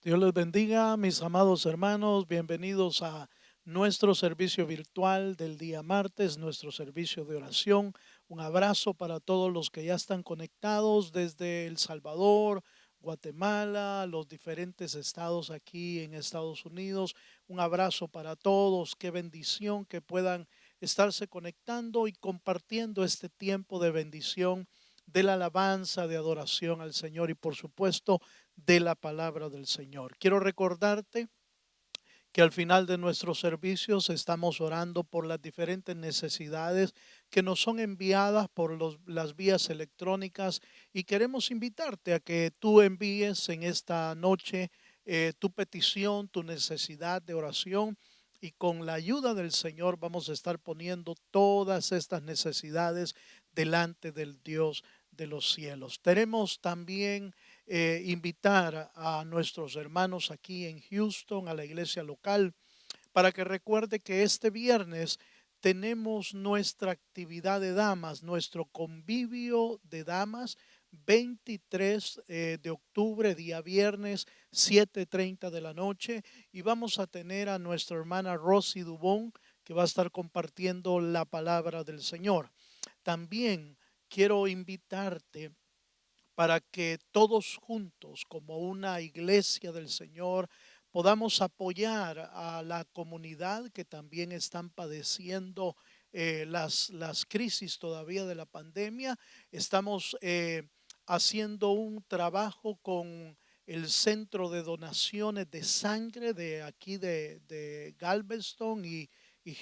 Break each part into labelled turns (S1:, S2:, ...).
S1: Dios les bendiga, mis amados hermanos. Bienvenidos a nuestro servicio virtual del día martes, nuestro servicio de oración. Un abrazo para todos los que ya están conectados desde El Salvador, Guatemala, los diferentes estados aquí en Estados Unidos. Un abrazo para todos. Qué bendición que puedan estarse conectando y compartiendo este tiempo de bendición, de la alabanza, de adoración al Señor y por supuesto de la palabra del Señor. Quiero recordarte que al final de nuestros servicios estamos orando por las diferentes necesidades que nos son enviadas por las vías electrónicas y queremos invitarte a que tú envíes en esta noche tu petición, tu necesidad de oración. Y con la ayuda del Señor vamos a estar poniendo todas estas necesidades delante del Dios de los cielos. Tenemos también invitar a nuestros hermanos aquí en Houston, a la iglesia local, para que recuerde que este viernes tenemos nuestra actividad de damas, nuestro convivio de damas, 23 de octubre, día viernes, 7:30 de la noche, y vamos a tener a nuestra hermana Rosy Dubón, que va a estar compartiendo la palabra del Señor. También quiero invitarte para que todos juntos, como una iglesia del Señor, podamos apoyar a la comunidad que también están padeciendo las crisis todavía de la pandemia. Estamos haciendo un trabajo con el Centro de Donaciones de Sangre de aquí de Galveston y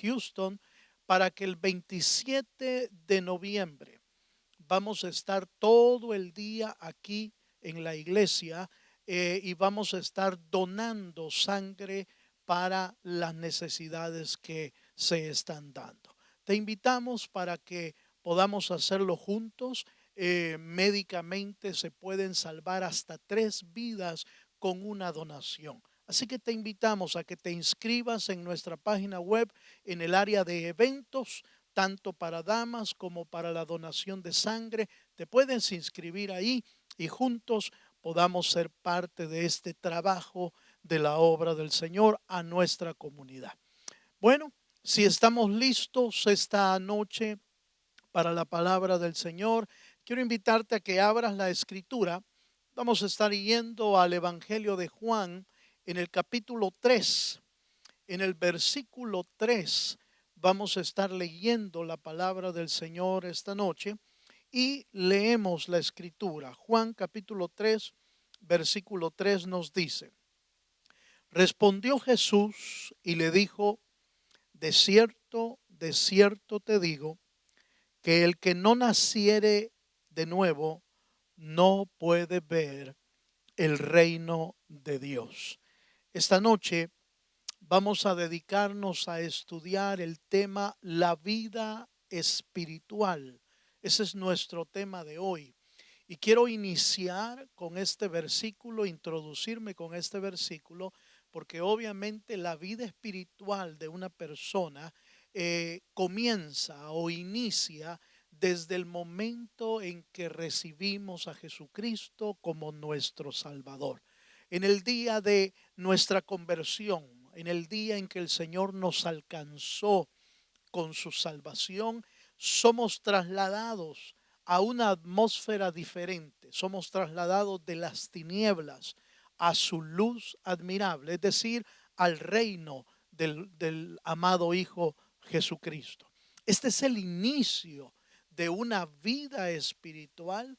S1: Houston, para que el 27 de noviembre vamos a estar todo el día aquí en la iglesia y vamos a estar donando sangre para las necesidades que se están dando. Te invitamos para que podamos hacerlo juntos. Médicamente se pueden salvar hasta 3 vidas con una donación. Así que te invitamos a que te inscribas en nuestra página web en el área de eventos, tanto para damas como para la donación de sangre. Te puedes inscribir ahí y juntos podamos ser parte de este trabajo de la obra del Señor a nuestra comunidad. Bueno, si estamos listos esta noche para la palabra del Señor, quiero invitarte a que abras la escritura. Vamos a estar yendo al Evangelio de Juan en el capítulo 3. En el versículo 3 vamos a estar leyendo la palabra del Señor esta noche y leemos la escritura. Juan capítulo 3, versículo 3 nos dice: respondió Jesús y le dijo, de cierto te digo, que el que no naciere de nuevo no puede ver el reino de Dios. Esta noche vamos a dedicarnos a estudiar el tema la vida espiritual. Ese es nuestro tema de hoy. Y quiero iniciar con este versículo, introducirme con este versículo, porque obviamente la vida espiritual de una persona comienza o inicia desde el momento en que recibimos a Jesucristo como nuestro Salvador. En el día de nuestra conversión, en el día en que el Señor nos alcanzó con su salvación, somos trasladados a una atmósfera diferente. Somos trasladados de las tinieblas a su luz admirable, es decir, al reino del amado Hijo Jesucristo. Este es el inicio de una vida espiritual,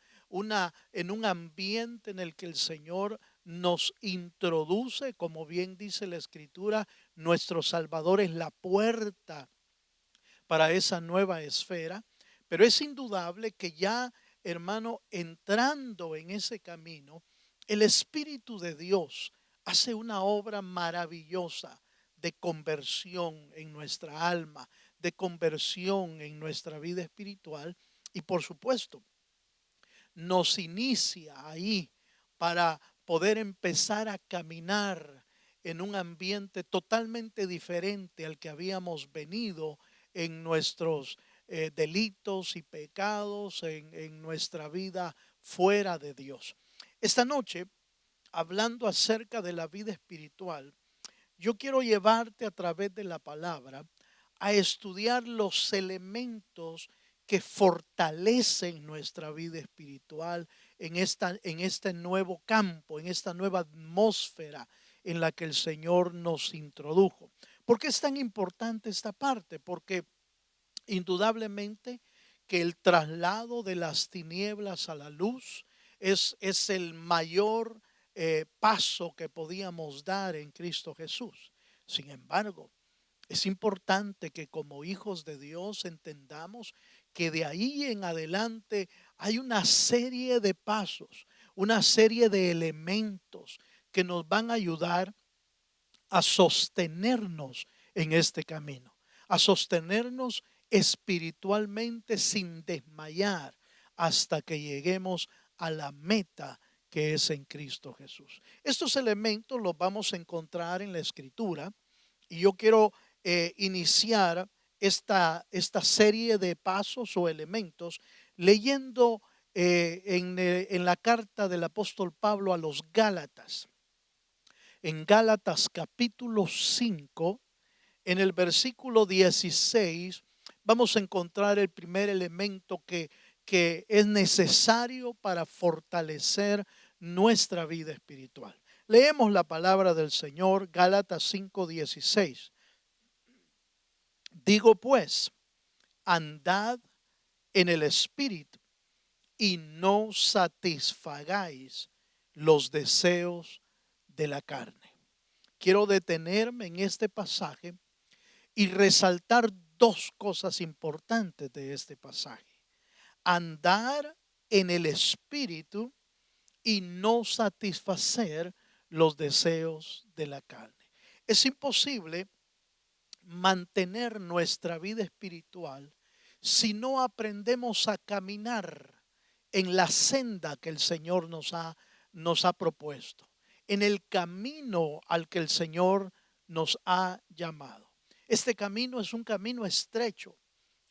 S1: en un ambiente en el que el Señor nos introduce, como bien dice la Escritura, nuestro Salvador es la puerta para esa nueva esfera, pero es indudable que ya, hermano, entrando en ese camino, el Espíritu de Dios hace una obra maravillosa de conversión en nuestra alma, de conversión en nuestra vida espiritual y por supuesto nos inicia ahí para poder empezar a caminar en un ambiente totalmente diferente al que habíamos venido en nuestros delitos y pecados, en nuestra vida fuera de Dios. Esta noche hablando acerca de la vida espiritual, yo quiero llevarte a través de la palabra a estudiar los elementos que fortalecen nuestra vida espiritual en este nuevo campo, en esta nueva atmósfera en la que el Señor nos introdujo. ¿Por qué es tan importante esta parte? Porque indudablemente que el traslado de las tinieblas a la luz es el mayor paso que podíamos dar en Cristo Jesús. Sin embargo, es importante que como hijos de Dios entendamos que de ahí en adelante hay una serie de pasos, una serie de elementos que nos van a ayudar a sostenernos en este camino, a sostenernos espiritualmente sin desmayar hasta que lleguemos a la meta que es en Cristo Jesús. Estos elementos los vamos a encontrar en la Escritura y yo quiero iniciar esta serie de pasos o elementos leyendo en la carta del apóstol Pablo a los Gálatas. En Gálatas capítulo 5, en el versículo 16, vamos a encontrar el primer elemento que es necesario para fortalecer nuestra vida espiritual. Leemos la palabra del Señor, Gálatas 5:16. Digo pues, andad en el Espíritu y no satisfagáis los deseos de la carne. Quiero detenerme en este pasaje y resaltar dos cosas importantes de este pasaje. Andar en el Espíritu y no satisfacer los deseos de la carne. Es imposible mantener nuestra vida espiritual si no aprendemos a caminar en la senda que el Señor nos ha propuesto, en el camino al que el Señor nos ha llamado. Este camino es un camino estrecho,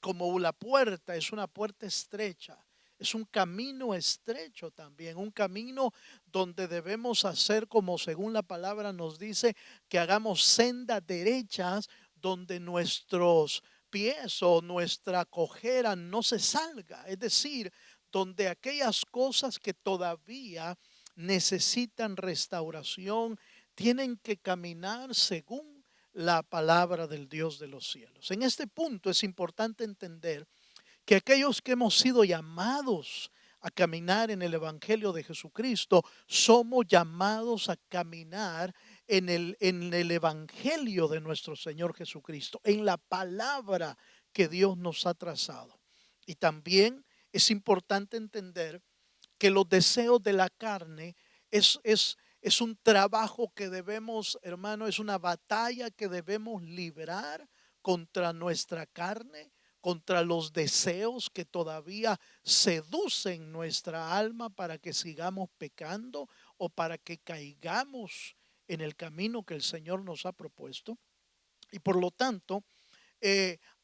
S1: como la puerta es una puerta estrecha. Es un camino estrecho también, un camino donde debemos hacer como según la palabra nos dice, que hagamos sendas derechas donde nuestros pies o nuestra cojera no se salga. Es decir, donde aquellas cosas que todavía necesitan restauración tienen que caminar según la palabra del Dios de los cielos. En este punto es importante entender que aquellos que hemos sido llamados a caminar en el Evangelio de Jesucristo, somos llamados a caminar en el Evangelio de nuestro Señor Jesucristo, en la palabra que Dios nos ha trazado. Y también es importante entender que los deseos de la carne es un trabajo que debemos, hermano, es una batalla que debemos librar contra nuestra carne, contra los deseos que todavía seducen nuestra alma para que sigamos pecando o para que caigamos en el camino que el Señor nos ha propuesto. Y por lo tanto,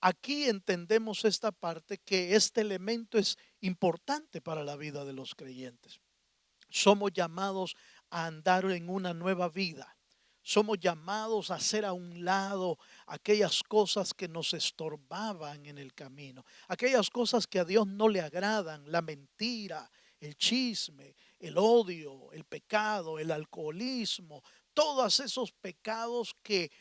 S1: aquí entendemos esta parte que este elemento es importante para la vida de los creyentes. Somos llamados a andar en una nueva vida. Somos llamados a hacer a un lado aquellas cosas que nos estorbaban en el camino, aquellas cosas que a Dios no le agradan, la mentira, el chisme, el odio, el pecado, el alcoholismo, todos esos pecados que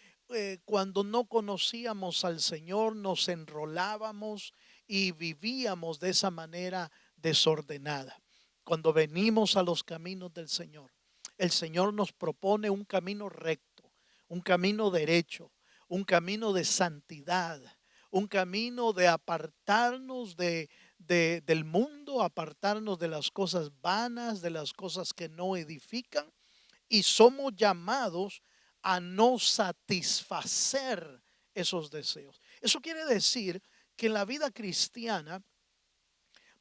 S1: cuando no conocíamos al Señor nos enrolábamos y vivíamos de esa manera desordenada. Cuando venimos a los caminos del Señor, el Señor nos propone un camino recto, un camino derecho, un camino de santidad, un camino de apartarnos del mundo, apartarnos de las cosas vanas, de las cosas que no edifican, y somos llamados a no satisfacer esos deseos. Eso quiere decir que en la vida cristiana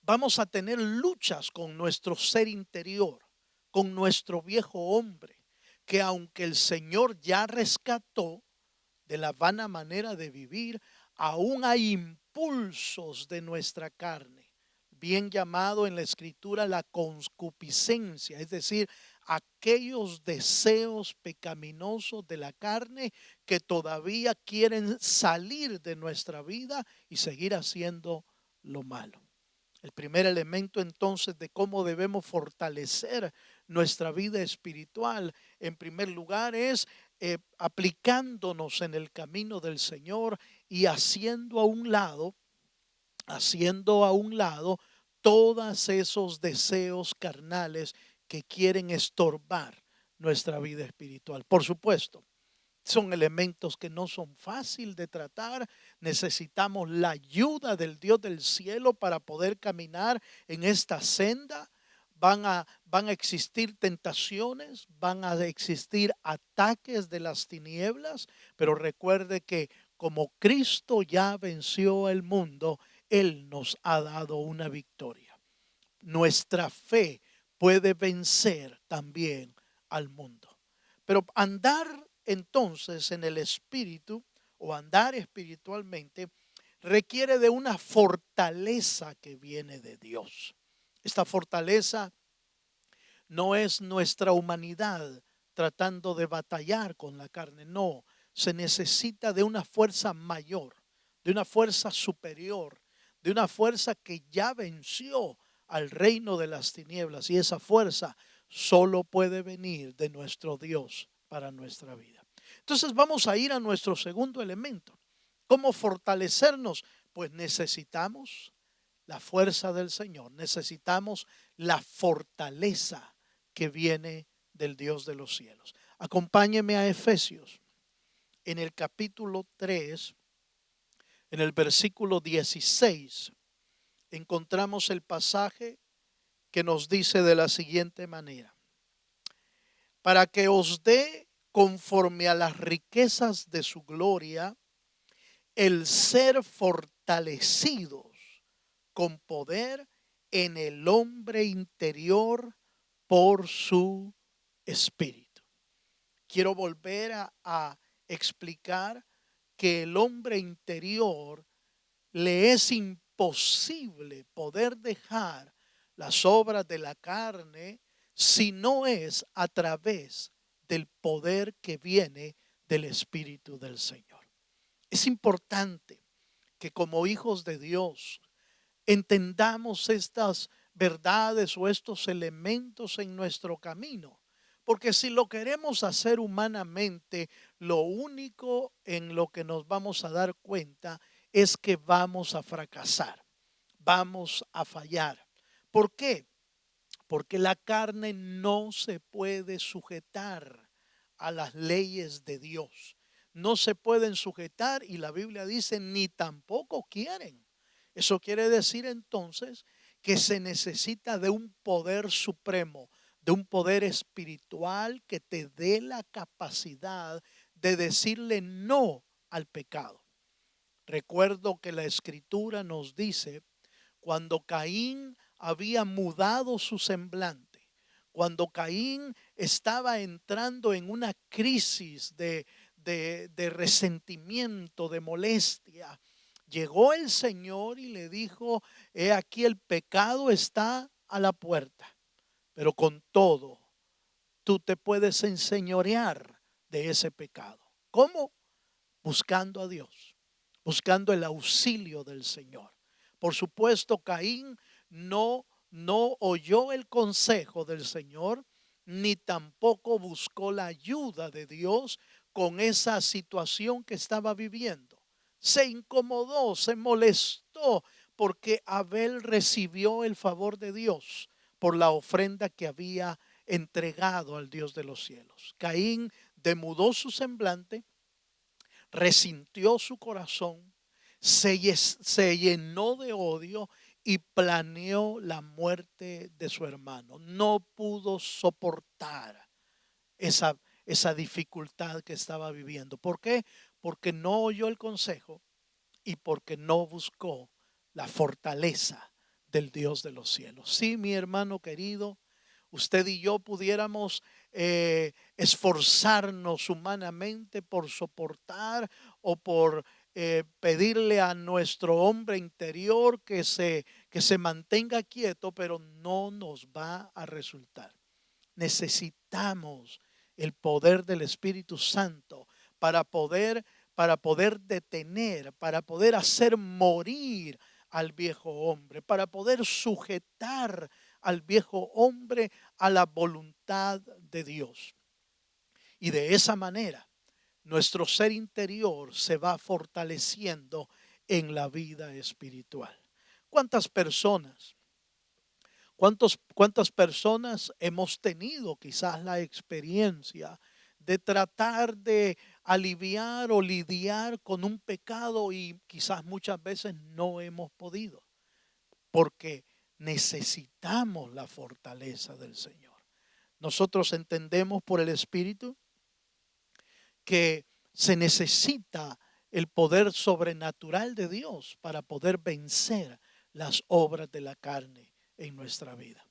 S1: vamos a tener luchas con nuestro ser interior, con nuestro viejo hombre, que aunque el Señor ya rescató de la vana manera de vivir, aún hay impulsos de nuestra carne, bien llamado en la escritura la concupiscencia, es decir, aquellos deseos pecaminosos de la carne que todavía quieren salir de nuestra vida y seguir haciendo lo malo. El primer elemento entonces de cómo debemos fortalecer nuestra vida espiritual, en primer lugar, es aplicándonos en el camino del Señor y haciendo a un lado todos esos deseos carnales que quieren estorbar nuestra vida espiritual. Por supuesto, son elementos que no son fáciles de tratar. Necesitamos la ayuda del Dios del cielo para poder caminar en esta senda. Van a existir tentaciones, van a existir ataques de las tinieblas, pero recuerde que como Cristo ya venció el mundo, Él nos ha dado una victoria. Nuestra fe puede vencer también al mundo. Pero andar entonces en el espíritu o andar espiritualmente requiere de una fortaleza que viene de Dios. Esta fortaleza no es nuestra humanidad tratando de batallar con la carne, no, se necesita de una fuerza mayor, de una fuerza superior, de una fuerza que ya venció al reino de las tinieblas, y esa fuerza solo puede venir de nuestro Dios para nuestra vida. Entonces vamos a ir a nuestro segundo elemento. ¿Cómo fortalecernos? Pues necesitamos la fuerza del Señor, necesitamos la fortaleza que viene del Dios de los cielos. Acompáñeme a Efesios en el capítulo 3, en el versículo 16. Encontramos el pasaje que nos dice de la siguiente manera: para que os dé conforme a las riquezas de su gloria el ser fortalecidos con poder en el hombre interior por su espíritu. Quiero volver a explicar que el hombre interior le es imposible poder dejar las obras de la carne si no es a través del poder que viene del Espíritu del Señor. Es importante que como hijos de Dios entendamos estas verdades o estos elementos en nuestro camino. Porque si lo queremos hacer humanamente, lo único en lo que nos vamos a dar cuenta es que vamos a fracasar, vamos a fallar. ¿Por qué? Porque la carne no se puede sujetar a las leyes de Dios. No se pueden sujetar, y la Biblia dice ni tampoco quieren. Eso quiere decir entonces que se necesita de un poder supremo, de un poder espiritual que te dé la capacidad de decirle no al pecado. Recuerdo que la escritura nos dice, cuando Caín había mudado su semblante, cuando Caín estaba entrando en una crisis de resentimiento, de molestia, llegó el Señor y le dijo: he aquí, el pecado está a la puerta, pero con todo tú te puedes enseñorear de ese pecado. ¿Cómo? Buscando a Dios, buscando el auxilio del Señor. Por supuesto, Caín no oyó el consejo del Señor, ni tampoco buscó la ayuda de Dios con esa situación que estaba viviendo. Se incomodó, se molestó porque Abel recibió el favor de Dios por la ofrenda que había entregado al Dios de los cielos. Caín demudó su semblante, resintió su corazón, se llenó de odio y planeó la muerte de su hermano. No pudo soportar esa, esa dificultad que estaba viviendo. ¿Por qué? Porque no oyó el consejo y porque no buscó la fortaleza del Dios de los cielos. Sí, mi hermano querido, usted y yo pudiéramos esforzarnos humanamente por soportar o por pedirle a nuestro hombre interior que se mantenga quieto, pero no nos va a resultar. necesitamos el poder del Espíritu Santo para poder detener, para poder hacer morir al viejo hombre, para poder sujetar al viejo hombre a la voluntad de Dios. Y de esa manera nuestro ser interior se va fortaleciendo en la vida espiritual. ¿Cuántas personas? ¿Cuántas personas hemos tenido quizás la experiencia de tratar de aliviar o lidiar con un pecado y quizás muchas veces no hemos podido? Porque necesitamos la fortaleza del Señor. Nosotros entendemos por el Espíritu que se necesita el poder sobrenatural de Dios para poder vencer las obras de la carne en nuestra vida.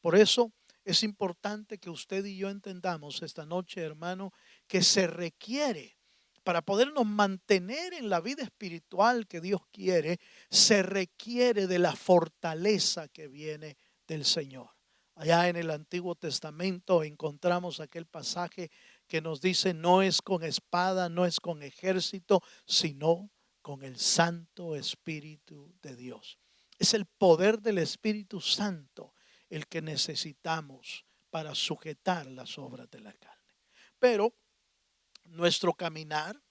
S1: Por eso es importante que usted y yo entendamos esta noche, hermano, que se requiere para podernos mantener en la vida espiritual que Dios quiere, se requiere de la fortaleza que viene del Señor. Allá en el Antiguo Testamento encontramos aquel pasaje que nos dice: no es con espada, no es con ejército, sino con el Santo Espíritu de Dios. Es el poder del Espíritu Santo el que necesitamos para sujetar las obras de la carne. Pero nuestro caminar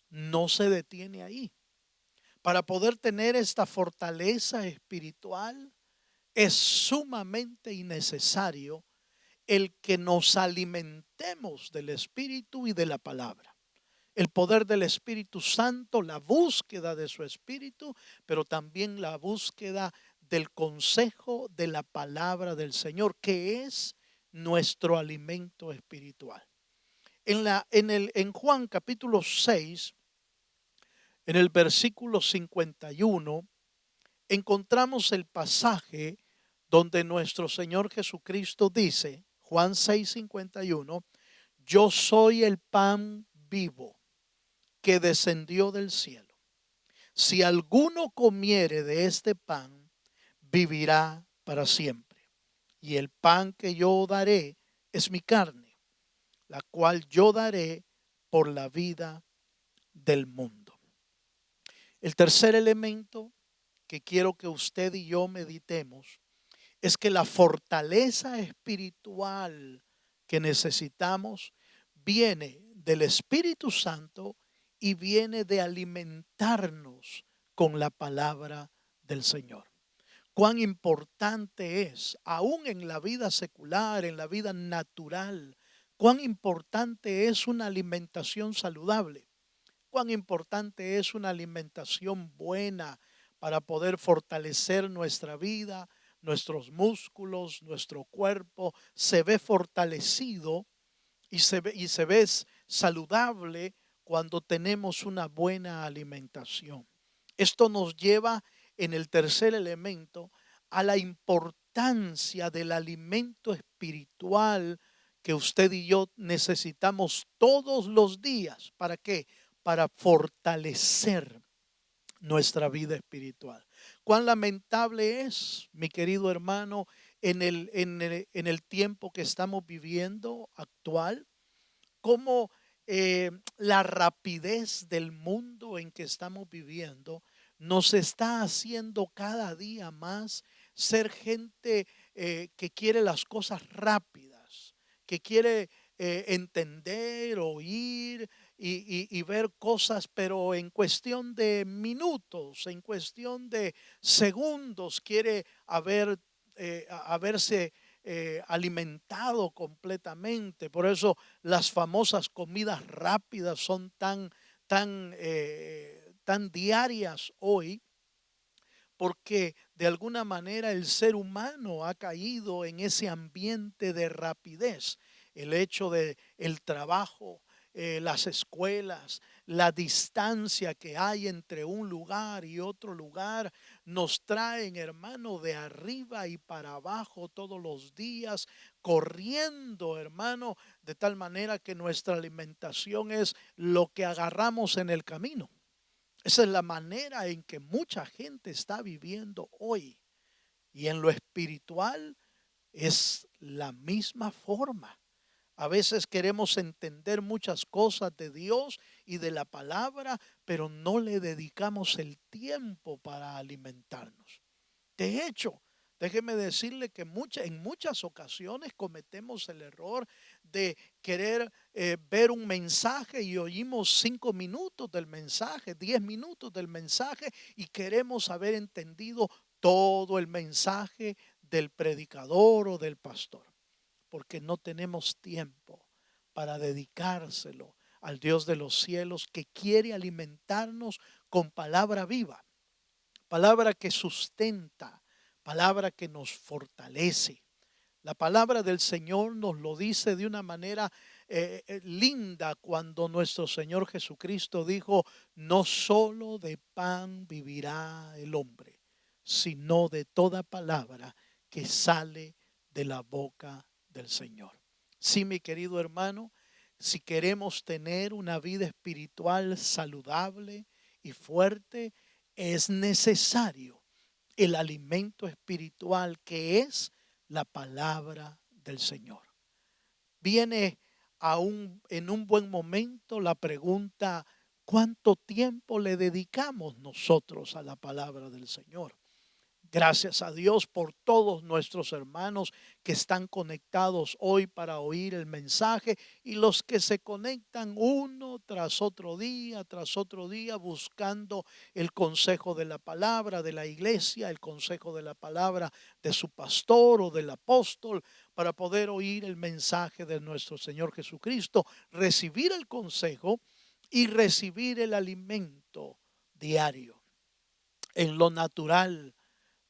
S1: no se detiene ahí. Para poder tener esta fortaleza espiritual es sumamente innecesario el que nos alimentemos del Espíritu y de la palabra. El poder del Espíritu Santo, la búsqueda de su Espíritu, pero también la búsqueda del consejo de la palabra del Señor, que es nuestro alimento espiritual. En Juan capítulo 6, en el versículo 51, encontramos el pasaje donde nuestro Señor Jesucristo dice, Juan 6:51, yo soy el pan vivo que descendió del cielo. Si alguno comiere de este pan, vivirá para siempre. Y el pan que yo daré es mi carne, la cual yo daré por la vida del mundo. El tercer elemento que quiero que usted y yo meditemos es que la fortaleza espiritual que necesitamos viene del Espíritu Santo y viene de alimentarnos con la palabra del Señor. Cuán importante es, aún en la vida secular, en la vida natural, cuán importante es una alimentación saludable, cuán importante es una alimentación buena para poder fortalecer nuestra vida, nuestros músculos, nuestro cuerpo se ve fortalecido y se ve saludable cuando tenemos una buena alimentación. Esto nos lleva en el tercer elemento a la importancia del alimento espiritual que usted y yo necesitamos todos los días. ¿Para qué? Para fortalecer nuestra vida espiritual. Cuán lamentable es, mi querido hermano, en el tiempo que estamos viviendo actual, cómo la rapidez del mundo en que estamos viviendo nos está haciendo cada día más ser gente que quiere las cosas rápidas, que quiere entender, oír y ver cosas, pero en cuestión de minutos, en cuestión de segundos, quiere haberse alimentado completamente. Por eso las famosas comidas rápidas son tan diarias hoy, porque de alguna manera el ser humano ha caído en ese ambiente de rapidez. El hecho de el trabajo, las escuelas, la distancia que hay entre un lugar y otro lugar, nos traen, hermano, de arriba y para abajo todos los días, corriendo, hermano, de tal manera que nuestra alimentación es lo que agarramos en el camino. Esa es la manera en que mucha gente está viviendo hoy. Y en lo espiritual, es la misma forma. A veces queremos entender muchas cosas de Dios y de la palabra, pero no le dedicamos el tiempo para alimentarnos. De hecho, déjeme decirle que en muchas ocasiones cometemos el error de querer ver un mensaje y oímos 5 minutos del mensaje, 10 minutos del mensaje y queremos haber entendido todo el mensaje del predicador o del pastor, porque no tenemos tiempo para dedicárselo al Dios de los cielos que quiere alimentarnos con palabra viva, palabra que sustenta, palabra que nos fortalece. La palabra del Señor nos lo dice de una manera linda cuando nuestro Señor Jesucristo dijo: no solo de pan vivirá el hombre, sino de toda palabra que sale de la boca del Señor. Sí, mi querido hermano, si queremos tener una vida espiritual saludable y fuerte, es necesario el alimento espiritual que es la palabra del Señor. Viene en un buen momento la pregunta: ¿cuánto tiempo le dedicamos nosotros a la palabra del Señor? Gracias a Dios por todos nuestros hermanos que están conectados hoy para oír el mensaje y los que se conectan uno tras otro día buscando el consejo de la palabra de la iglesia, el consejo de la palabra de su pastor o del apóstol para poder oír el mensaje de nuestro Señor Jesucristo, recibir el consejo y recibir el alimento diario. En lo natural,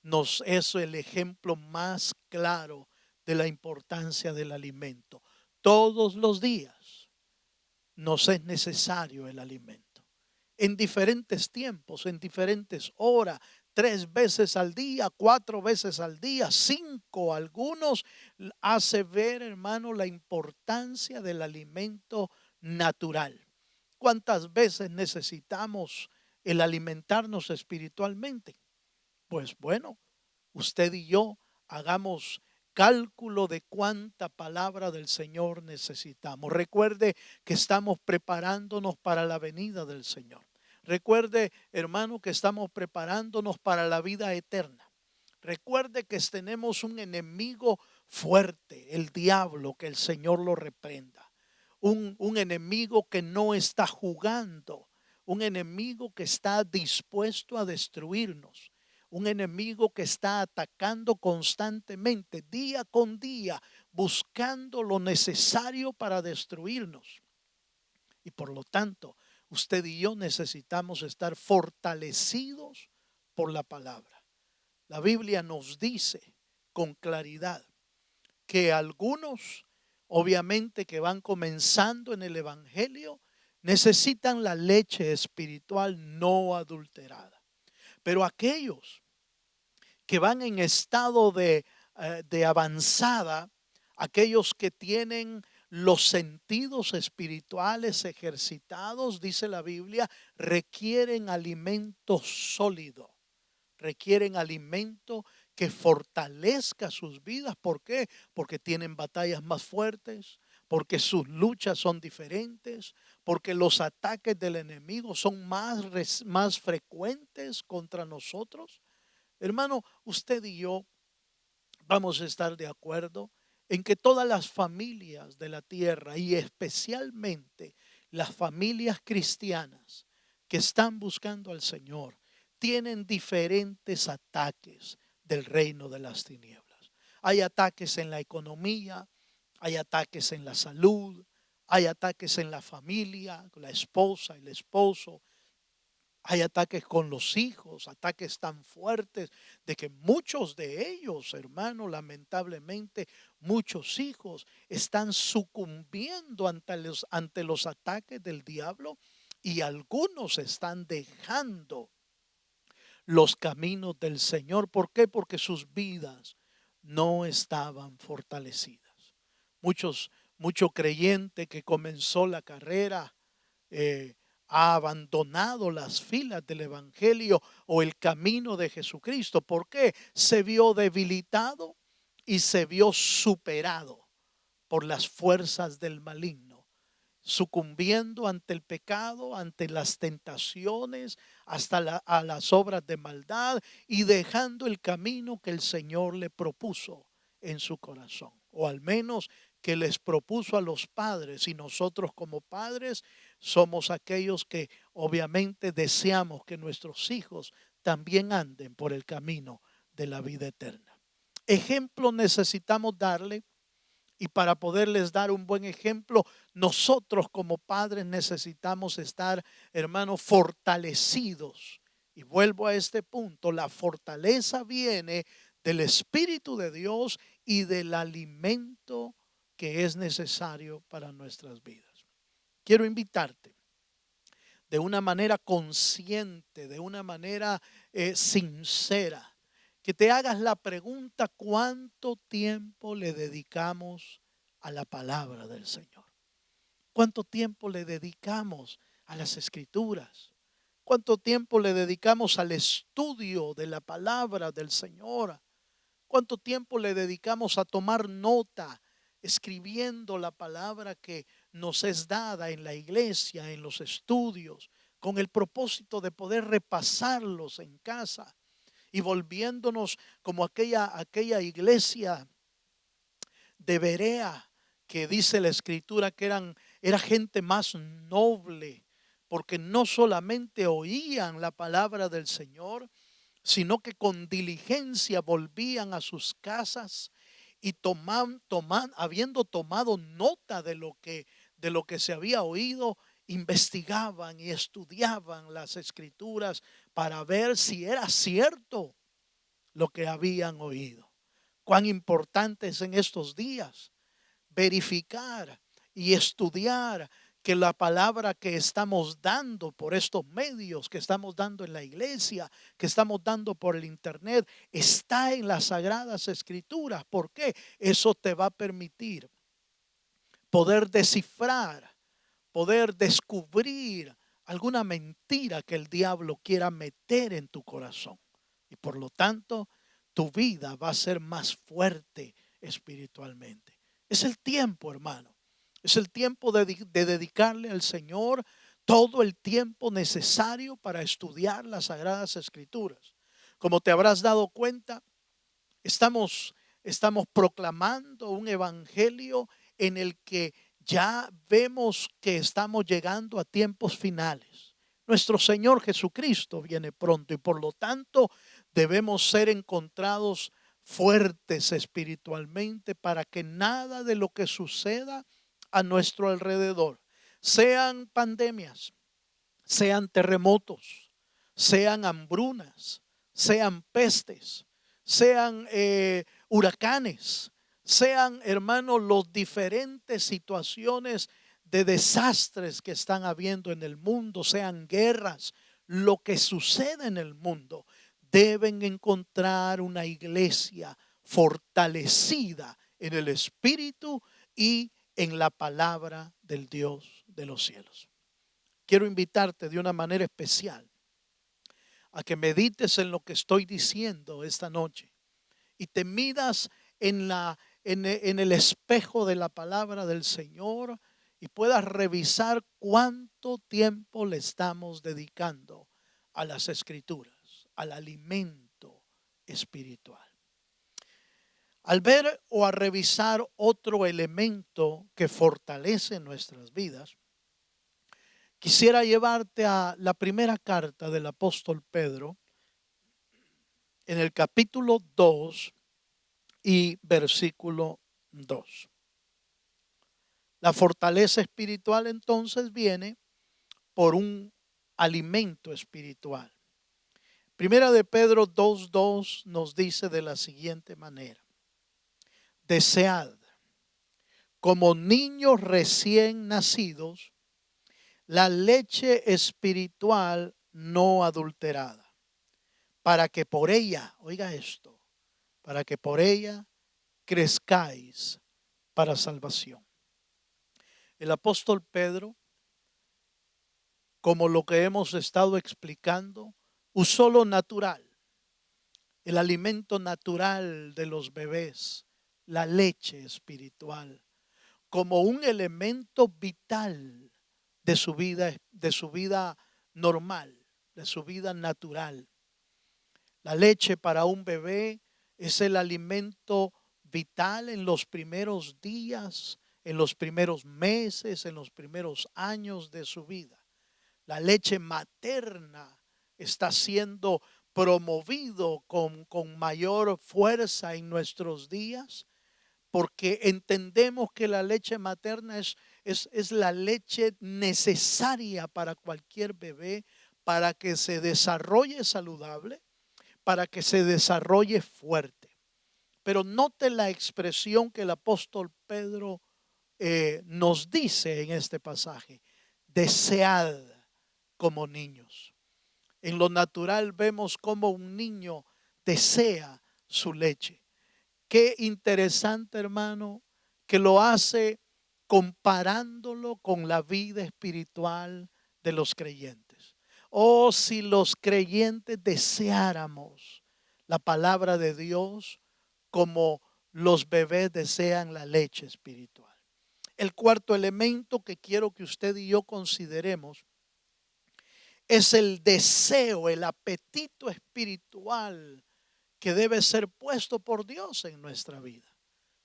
S1: nos es el ejemplo más claro de la importancia del alimento. Todos los días nos es necesario el alimento. En diferentes tiempos, en diferentes horas, 3 veces al día, 4 veces al día, 5. Algunos hace ver, hermano, la importancia del alimento natural. ¿Cuántas veces necesitamos el alimentarnos espiritualmente? Pues bueno, usted y yo hagamos cálculo de cuánta palabra del Señor necesitamos. Recuerde que estamos preparándonos para la venida del Señor. Recuerde, hermano, que estamos preparándonos para la vida eterna. Recuerde que tenemos un enemigo fuerte, el diablo, que el Señor lo reprenda. Un enemigo que no está jugando, un enemigo que está dispuesto a destruirnos. Un enemigo que está atacando constantemente, día con día, buscando lo necesario para destruirnos. Y por lo tanto, usted y yo necesitamos estar fortalecidos por la palabra. La Biblia nos dice con claridad que algunos, obviamente que van comenzando en el Evangelio, necesitan la leche espiritual no adulterada. Pero aquellos que van en estado de avanzada, aquellos que tienen los sentidos espirituales ejercitados, dice la Biblia, requieren alimento sólido, requieren alimento que fortalezca sus vidas. ¿Por qué? Porque tienen batallas más fuertes, porque sus luchas son diferentes, porque los ataques del enemigo son más frecuentes contra nosotros. Hermano, usted y yo vamos a estar de acuerdo en que todas las familias de la tierra y especialmente las familias cristianas que están buscando al Señor tienen diferentes ataques del reino de las tinieblas. Hay ataques en la economía, hay ataques en la salud, hay ataques en la familia, con la esposa, el esposo. Hay ataques con los hijos, ataques tan fuertes de que muchos de ellos, hermano, lamentablemente, muchos hijos están sucumbiendo ante los ataques del diablo y algunos están dejando los caminos del Señor. ¿Por qué? Porque sus vidas no estaban fortalecidas. Mucho creyente que comenzó la carrera eh, ha abandonado las filas del Evangelio o el camino de Jesucristo. ¿Por qué? Se vio debilitado y se vio superado por las fuerzas del maligno, sucumbiendo ante el pecado, ante las tentaciones, hasta a las obras de maldad y dejando el camino que el Señor le propuso en su corazón, o al menos que les propuso a los padres. Y nosotros como padres somos aquellos que obviamente deseamos que nuestros hijos también anden por el camino de la vida eterna. Ejemplo necesitamos darle. Y para poderles dar un buen ejemplo, nosotros como padres necesitamos estar, hermanos, fortalecidos. Y vuelvo a este punto, la fortaleza viene del Espíritu de Dios y del alimento que es necesario para nuestras vidas. Quiero invitarte de una manera consciente, de una manera sincera, que te hagas la pregunta: ¿cuánto tiempo le dedicamos a la palabra del Señor? ¿Cuánto tiempo le dedicamos a las Escrituras? ¿Cuánto tiempo le dedicamos al estudio de la palabra del Señor? ¿Cuánto tiempo le dedicamos a tomar nota, escribiendo la palabra que nos es dada en la iglesia, en los estudios, con el propósito de poder repasarlos en casa? Y volviéndonos como aquella iglesia de Berea, que dice la Escritura que era gente más noble, porque no solamente oían la palabra del Señor, sino que con diligencia volvían a sus casas y habiendo tomado nota de lo que se había oído, investigaban y estudiaban las Escrituras para ver si era cierto lo que habían oído. Cuán importante es en estos días verificar y estudiar que la palabra que estamos dando por estos medios, que estamos dando en la iglesia, que estamos dando por el internet, está en las Sagradas Escrituras. ¿Por qué? Eso te va a permitir poder descifrar, poder descubrir alguna mentira que el diablo quiera meter en tu corazón. Y por lo tanto, tu vida va a ser más fuerte espiritualmente. Es el tiempo, hermano. Es el tiempo de dedicarle al Señor todo el tiempo necesario para estudiar las Sagradas Escrituras. Como te habrás dado cuenta, estamos proclamando un evangelio en el que ya vemos que estamos llegando a tiempos finales. Nuestro Señor Jesucristo viene pronto y por lo tanto debemos ser encontrados fuertes espiritualmente para que nada de lo que suceda a nuestro alrededor, sean pandemias, sean terremotos, sean hambrunas, sean pestes, sean huracanes, sean, hermanos, los diferentes situaciones de desastres que están habiendo en el mundo, sean guerras, lo que sucede en el mundo, deben encontrar una iglesia fortalecida en el Espíritu y en la palabra del Dios de los cielos. Quiero invitarte de una manera especial a que medites en lo que estoy diciendo esta noche y te midas en el espejo de la palabra del Señor y puedas revisar cuánto tiempo le estamos dedicando a las Escrituras, al alimento espiritual. Al ver o a revisar otro elemento que fortalece nuestras vidas, quisiera llevarte a la primera carta del apóstol Pedro, en el capítulo 2 y versículo 2. La fortaleza espiritual entonces viene por un alimento espiritual. Primera de Pedro 2:2 nos dice de la siguiente manera: desead como niños recién nacidos la leche espiritual no adulterada, para que por ella, oiga esto, para que por ella crezcáis para salvación. El apóstol Pedro, como lo que hemos estado explicando, usó lo natural, el alimento natural de los bebés la leche espiritual como un elemento vital de su vida normal, de su vida natural. La leche para un bebé es el alimento vital en los primeros días, en los primeros meses, en los primeros años de su vida. La leche materna está siendo promovido con mayor fuerza en nuestros días porque entendemos que la leche materna es la leche necesaria para cualquier bebé para que se desarrolle saludable, para que se desarrolle fuerte. Pero note la expresión que el apóstol Pedro nos dice en este pasaje: desead como niños. En lo natural vemos como un niño desea su leche. Qué interesante, hermano, que lo hace comparándolo con la vida espiritual de los creyentes. Oh, si los creyentes deseáramos la palabra de Dios como los bebés desean la leche espiritual. El cuarto elemento que quiero que usted y yo consideremos es el deseo, el apetito espiritual que debe ser puesto por Dios en nuestra vida.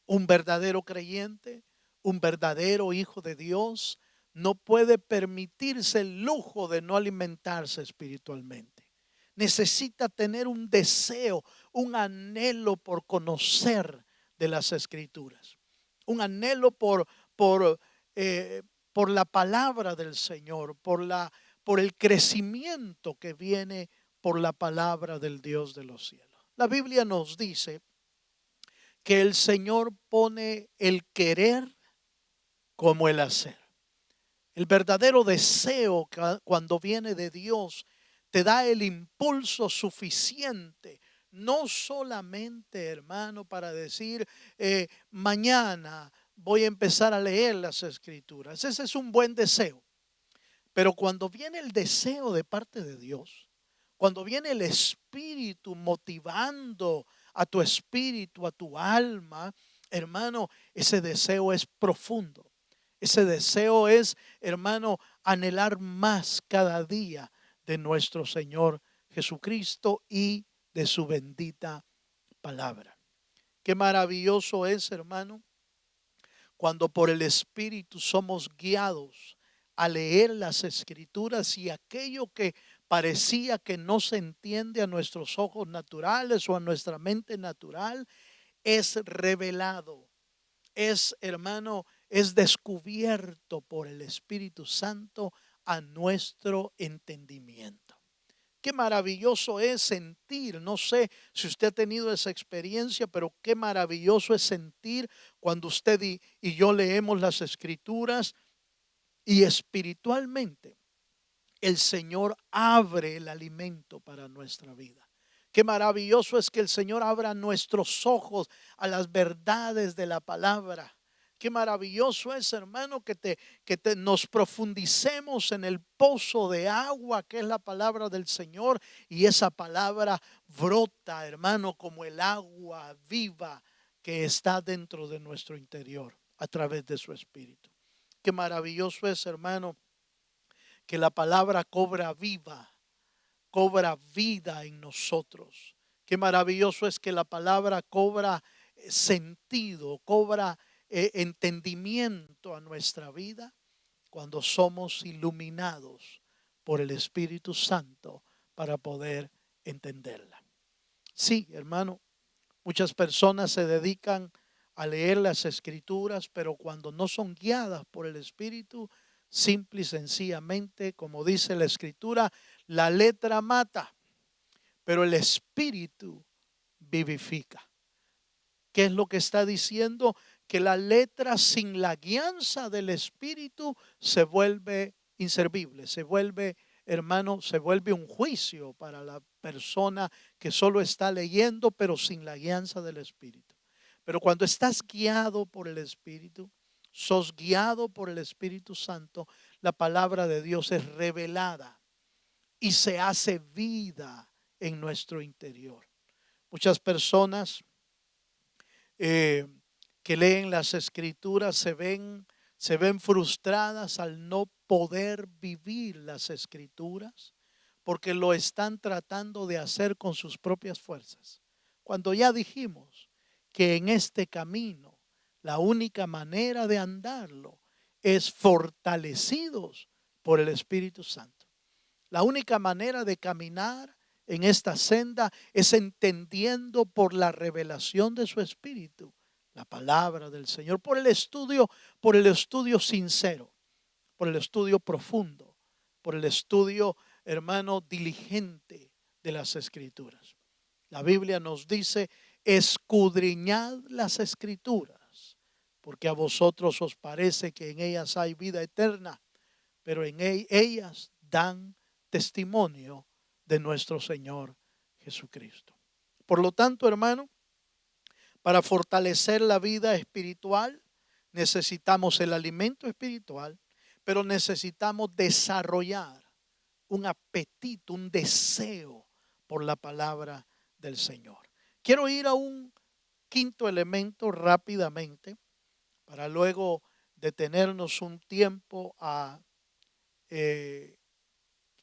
S1: Un verdadero creyente, un verdadero hijo de Dios, no puede permitirse el lujo de no alimentarse espiritualmente. Necesita tener un deseo, un anhelo por conocer de las Escrituras, un anhelo por, por la palabra del Señor, por el crecimiento que viene por la palabra del Dios de los cielos. La Biblia nos dice que el Señor pone el querer como el hacer. El verdadero deseo cuando viene de Dios te da el impulso suficiente, no solamente, hermano, para decir mañana voy a empezar a leer las Escrituras. Ese es un buen deseo. Pero cuando viene el deseo de parte de Dios, cuando viene el Espíritu motivando a tu espíritu, a tu alma, hermano, ese deseo es profundo. Ese deseo es, hermano, anhelar más cada día de nuestro Señor Jesucristo y de su bendita palabra. Qué maravilloso es, hermano, cuando por el Espíritu somos guiados a leer las Escrituras y aquello que parecía que no se entiende a nuestros ojos naturales o a nuestra mente natural es revelado, es, hermano, es descubierto por el Espíritu Santo a nuestro entendimiento. Qué maravilloso es sentir, no sé si usted ha tenido esa experiencia, pero qué maravilloso es sentir cuando usted y yo leemos las Escrituras y espiritualmente el Señor abre el alimento para nuestra vida. Qué maravilloso es que el Señor abra nuestros ojos a las verdades de la palabra. Qué maravilloso es, hermano, nos profundicemos en el pozo de agua que es la palabra del Señor y esa palabra brota, hermano, como el agua viva que está dentro de nuestro interior a través de su Espíritu. Qué maravilloso es, hermano, que la palabra cobra vida en nosotros. Qué maravilloso es que la palabra cobra sentido, cobra entendimiento a nuestra vida cuando somos iluminados por el Espíritu Santo para poder entenderla. Sí, hermano, muchas personas se dedican a leer las Escrituras, pero cuando no son guiadas por el Espíritu, simple y sencillamente, como dice la Escritura, la letra mata, pero el Espíritu vivifica. ¿Qué es lo que está diciendo? Que la letra sin la guianza del Espíritu se vuelve inservible, se vuelve, hermano, se vuelve un juicio para la persona que solo está leyendo, pero sin la guianza del Espíritu. Pero cuando estás guiado por el Espíritu, sos guiado por el Espíritu Santo, la palabra de Dios es revelada y se hace vida en nuestro interior. Muchas personas que leen las escrituras se ven frustradas al no poder vivir las escrituras porque lo están tratando de hacer con sus propias fuerzas. Cuando ya dijimos que en este camino la única manera de andarlo es fortalecidos por el Espíritu Santo. La única manera de caminar en esta senda es entendiendo por la revelación de su Espíritu la palabra del Señor, por el estudio sincero, por el estudio profundo, por el estudio, hermano, diligente de las Escrituras. La Biblia nos dice: escudriñad las Escrituras, porque a vosotros os parece que en ellas hay vida eterna, pero en ellas dan testimonio de nuestro Señor Jesucristo. Por lo tanto, hermano, para fortalecer la vida espiritual necesitamos el alimento espiritual, pero necesitamos desarrollar un apetito, un deseo por la palabra del Señor. Quiero ir a un quinto elemento rápidamente para luego detenernos un tiempo a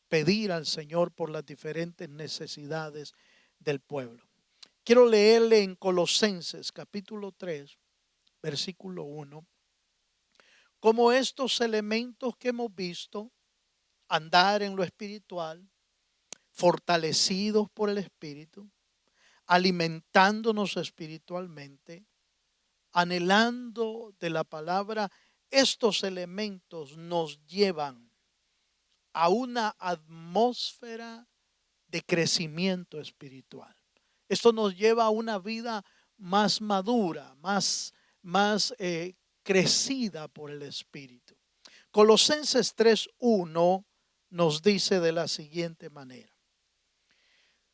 S1: pedir al Señor por las diferentes necesidades del pueblo. Quiero leerle en Colosenses capítulo 3, versículo 1, como estos elementos que hemos visto: andar en lo espiritual, fortalecidos por el Espíritu, alimentándonos espiritualmente, anhelando de la palabra. Estos elementos nos llevan a una atmósfera de crecimiento espiritual. Esto nos lleva a una vida más madura, más crecida por el Espíritu. Colosenses 3:1 nos dice de la siguiente manera: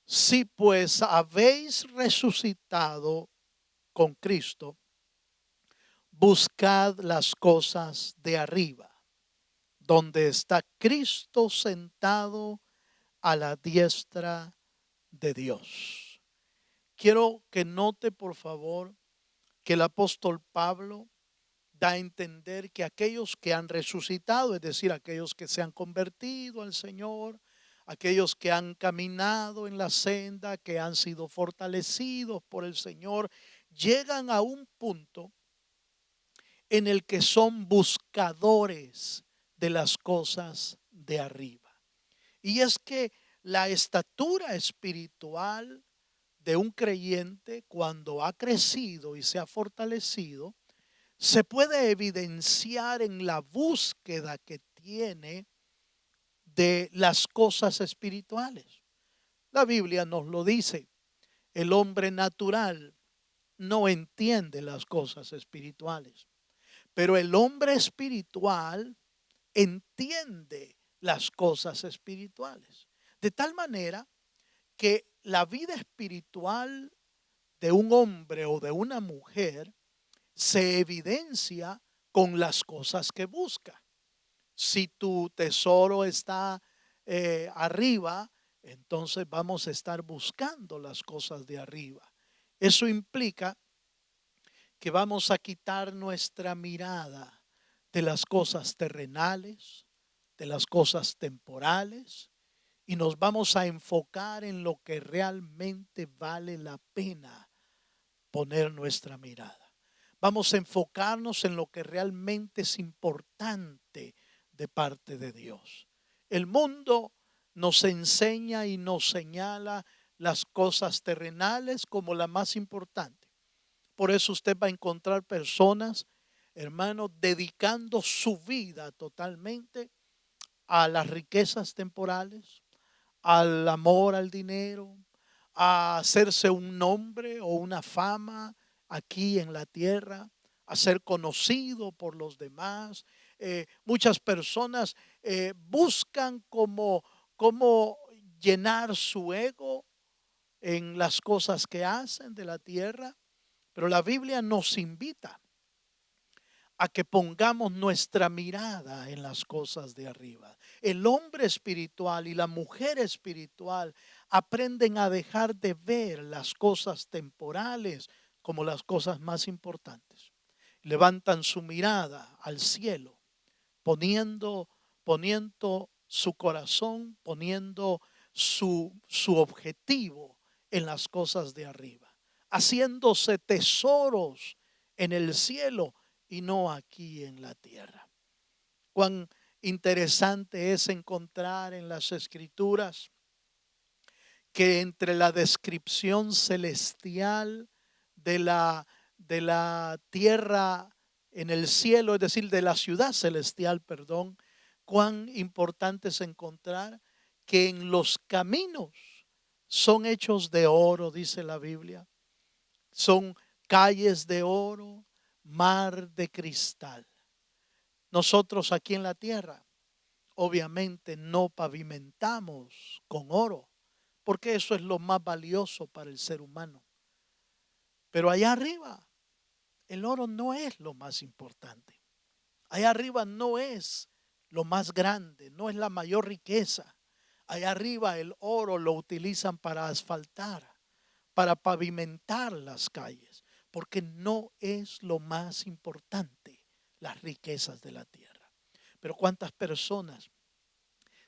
S1: si pues habéis resucitado con Cristo, buscad las cosas de arriba, donde está Cristo sentado a la diestra de Dios. Quiero que note, por favor, que el apóstol Pablo da a entender que aquellos que han resucitado, es decir, aquellos que se han convertido al Señor, aquellos que han caminado en la senda, que han sido fortalecidos por el Señor, llegan a un punto en el que son buscadores de las cosas de arriba. Y es que la estatura espiritual de un creyente, cuando ha crecido y se ha fortalecido, se puede evidenciar en la búsqueda que tiene de las cosas espirituales. La Biblia nos lo dice: el hombre natural no entiende las cosas espirituales, pero el hombre espiritual entiende las cosas espirituales. De tal manera que la vida espiritual de un hombre o de una mujer se evidencia con las cosas que busca. Si tu tesoro está arriba, entonces vamos a estar buscando las cosas de arriba. Eso implica que vamos a quitar nuestra mirada de las cosas terrenales, de las cosas temporales, y nos vamos a enfocar en lo que realmente vale la pena poner nuestra mirada. Vamos a enfocarnos en lo que realmente es importante de parte de Dios. El mundo nos enseña y nos señala las cosas terrenales como la más importante. Por eso usted va a encontrar personas, hermanos, dedicando su vida totalmente a las riquezas temporales, al amor al dinero, a hacerse un nombre o una fama aquí en la tierra, a ser conocido por los demás. Muchas personas buscan cómo llenar su ego en las cosas que hacen de la tierra, pero la Biblia nos invita a que pongamos nuestra mirada en las cosas de arriba. El hombre espiritual y la mujer espiritual aprenden a dejar de ver las cosas temporales como las cosas más importantes. levantan su mirada al cielo, poniendo, poniendo su corazón, poniendo su objetivo en las cosas de arriba, haciéndose tesoros en el cielo y no aquí en la tierra. Cuán interesante es encontrar en las Escrituras que entre la descripción celestial de la tierra en el cielo, es decir, de la ciudad celestial, perdón, cuán importante es encontrar que en los caminos son hechos de oro, dice la Biblia, son calles de oro, mar de cristal. Nosotros aquí en la tierra, obviamente no pavimentamos con oro, porque eso es lo más valioso para el ser humano. Pero allá arriba, el oro no es lo más importante. Allá arriba no es lo más grande, no es la mayor riqueza. Allá arriba el oro lo utilizan para asfaltar, para pavimentar las calles, porque no es lo más importante las riquezas de la tierra. Pero cuántas personas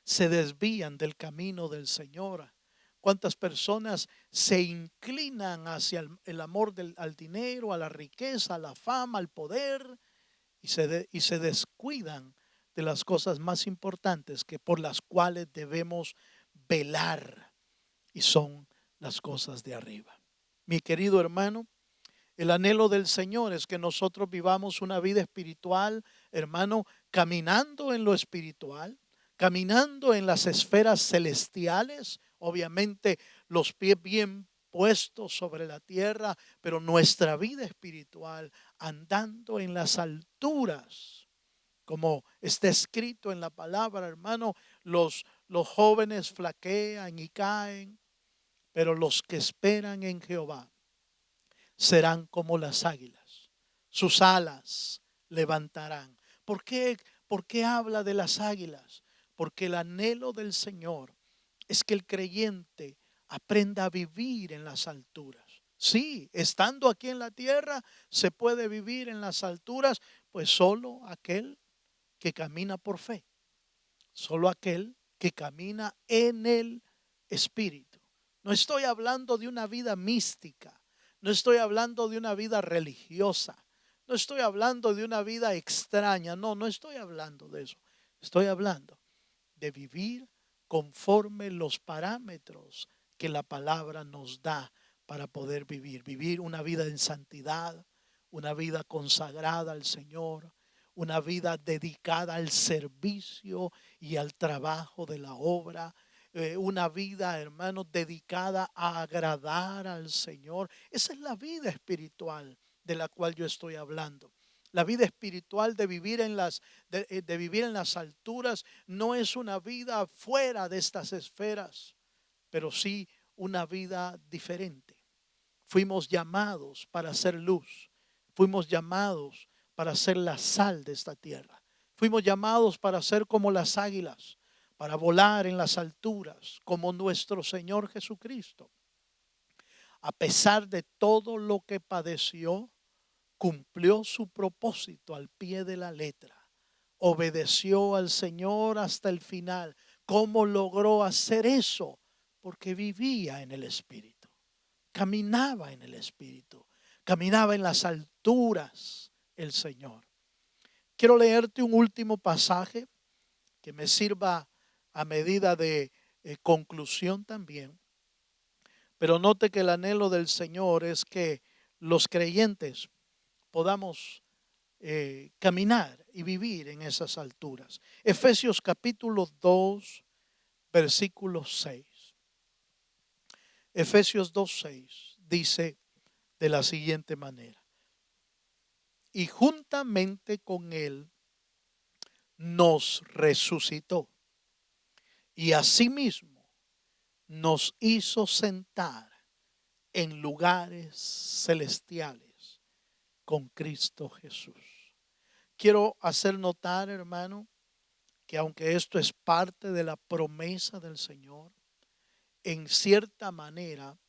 S1: se desvían del camino del Señor. Cuántas personas se inclinan hacia el amor al dinero, a la riqueza, a la fama, al poder y se descuidan de las cosas más importantes que por las cuales debemos velar, y son las cosas de arriba. Mi querido hermano, el anhelo del Señor es que nosotros vivamos una vida espiritual, hermano, caminando en lo espiritual, caminando en las esferas celestiales, obviamente los pies bien puestos sobre la tierra, pero nuestra vida espiritual andando en las alturas, como está escrito en la palabra, hermano, los jóvenes flaquean y caen, pero los que esperan en Jehová serán como las águilas, sus alas levantarán. ¿Por qué? ¿Por qué habla de las águilas? Porque el anhelo del Señor es que el creyente aprenda a vivir en las alturas. Sí, estando aquí en la tierra se puede vivir en las alturas, pues solo aquel que camina por fe, solo aquel que camina en el Espíritu. No estoy hablando de una vida mística, no estoy hablando de una vida religiosa, no estoy hablando de una vida extraña, no estoy hablando de eso. Estoy hablando de vivir conforme los parámetros que la palabra nos da para poder vivir una vida en santidad, una vida consagrada al Señor, una vida dedicada al servicio y al trabajo de la obra, una vida, hermanos, dedicada a agradar al Señor. Esa es la vida espiritual de la cual yo estoy hablando. La vida espiritual de vivir en las alturas no es una vida fuera de estas esferas, pero sí una vida diferente. Fuimos llamados para hacer luz. Fuimos llamados para ser la sal de esta tierra. Fuimos llamados para ser como las águilas, para volar en las alturas, como nuestro Señor Jesucristo. A pesar de todo lo que padeció, cumplió su propósito al pie de la letra. Obedeció al Señor hasta el final. ¿Cómo logró hacer eso? Porque vivía en el Espíritu. Caminaba en el Espíritu. Caminaba en las alturas el Señor. Quiero leerte un último pasaje que me sirva a medida de conclusión también. Pero note que el anhelo del Señor es que los creyentes podamos caminar y vivir en esas alturas. Efesios capítulo 2, versículo 6. Efesios 2:6 dice de la siguiente manera: y juntamente con él nos resucitó y asimismo nos hizo sentar en lugares celestiales con Cristo Jesús. Quiero hacer notar, hermano, que aunque esto es parte de la promesa del Señor, en cierta manera